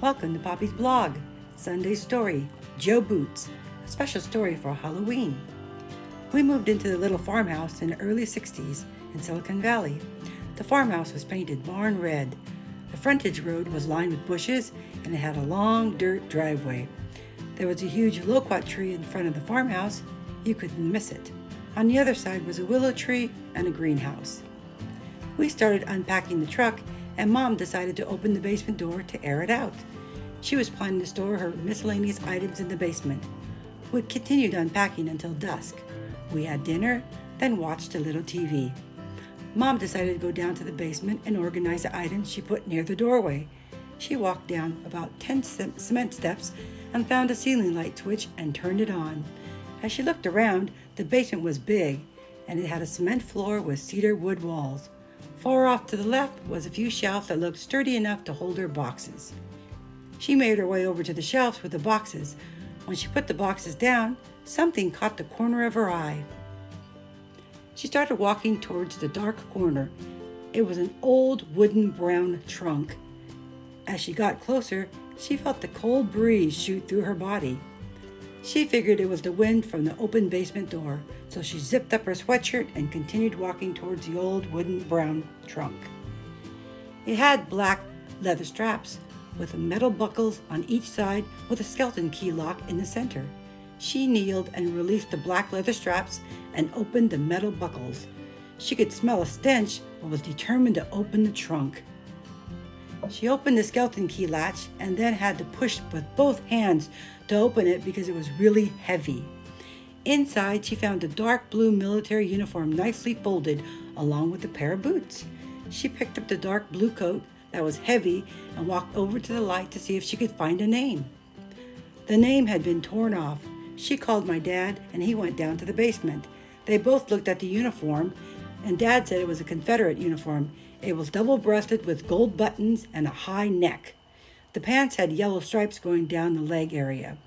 Welcome to Poppy's blog, Sunday Story, Joe Boots, a special story for Halloween. We moved into the little farmhouse in the early 60s in Silicon Valley. The farmhouse was painted barn red. The frontage road was lined with bushes and it had a long dirt driveway. There was a huge loquat tree in front of the farmhouse. You couldn't miss it. On the other side was a willow tree and a greenhouse. We started unpacking the truck and Mom decided to open the basement door to air it out. She was planning to store her miscellaneous items in the basement. We continued unpacking until dusk. We had dinner, then watched a little TV. Mom decided to go down to the basement and organize the items she put near the doorway. She walked down about 10 cement steps and found a ceiling light switch and turned it on. As she looked around, the basement was big and it had a cement floor with cedar wood walls. Far off to the left was a few shelves that looked sturdy enough to hold her boxes. She made her way over to the shelves with the boxes. When she put the boxes down, something caught the corner of her eye. She started walking towards the dark corner. It was an old wooden brown trunk. As she got closer, she felt the cold breeze shoot through her body. She figured it was the wind from the open basement door, so she zipped up her sweatshirt and continued walking towards the old wooden brown trunk. It had black leather straps with metal buckles on each side with a skeleton key lock in the center. She kneeled and released the black leather straps and opened the metal buckles. She could smell a stench but was determined to open the trunk. She opened the skeleton key latch and then had to push with both hands to open it because it was really heavy. Inside, she found a dark blue military uniform nicely folded along with a pair of boots. She picked up the dark blue coat that was heavy and walked over to the light to see if she could find a name. The name had been torn off. She called my dad and he went down to the basement. They both looked at the uniform and Dad said it was a Confederate uniform. It was double-breasted with gold buttons and a high neck. The pants had yellow stripes going down the leg area.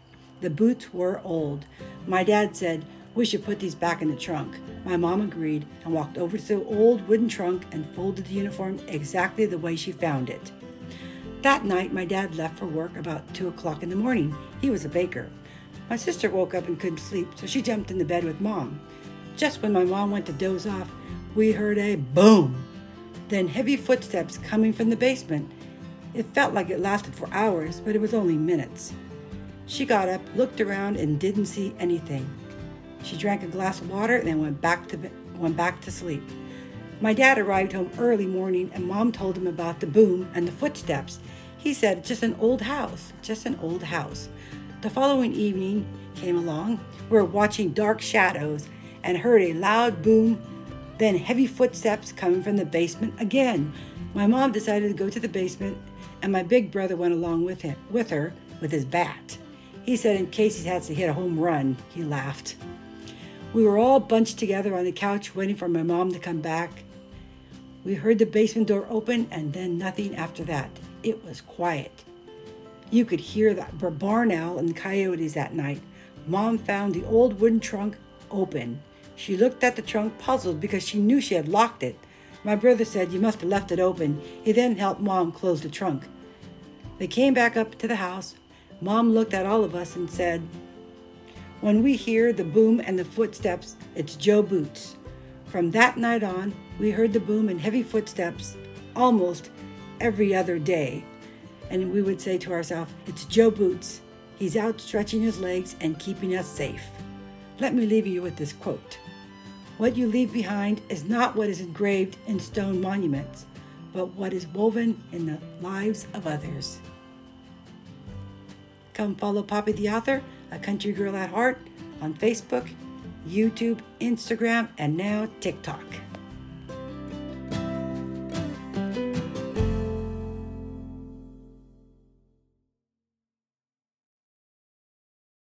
The boots were old. My dad said, "We should put these back in the trunk." My mom agreed and walked over to the old wooden trunk and folded the uniform exactly the way she found it. That night, my dad left for work about 2 o'clock in the morning. He was a baker. My sister woke up and couldn't sleep, so she jumped into bed with Mom. Just when my mom went to doze off, we heard a boom. Then heavy footsteps coming from the basement. It felt like it lasted for hours, but it was only minutes. She got up, looked around, and didn't see anything. She drank a glass of water and then went back to sleep. My dad arrived home early morning and Mom told him about the boom and the footsteps. He said, "It's just an old house, just an old house." The following evening came along. We were watching dark shadows and heard a loud boom, then heavy footsteps coming from the basement again. My mom decided to go to the basement and my big brother went along with her with his bat. He said in case he had to hit a home run, he laughed. We were all bunched together on the couch waiting for my mom to come back. We heard the basement door open and then nothing after that. It was quiet. You could hear the barn owl and coyotes that night. Mom found the old wooden trunk open. She looked at the trunk puzzled because she knew she had locked it. My brother said, "You must have left it open." He then helped Mom close the trunk. They came back up to the house. Mom looked at all of us and said, "When we hear the boom and the footsteps, it's Joe Boots." From that night on, we heard the boom and heavy footsteps almost every other day. And we would say to ourselves, "It's Joe Boots. He's out stretching his legs and keeping us safe." Let me leave you with this quote. What you leave behind is not what is engraved in stone monuments, but what is woven in the lives of others. Come follow Poppy the Author, a country girl at heart, on Facebook, YouTube, Instagram, and now TikTok.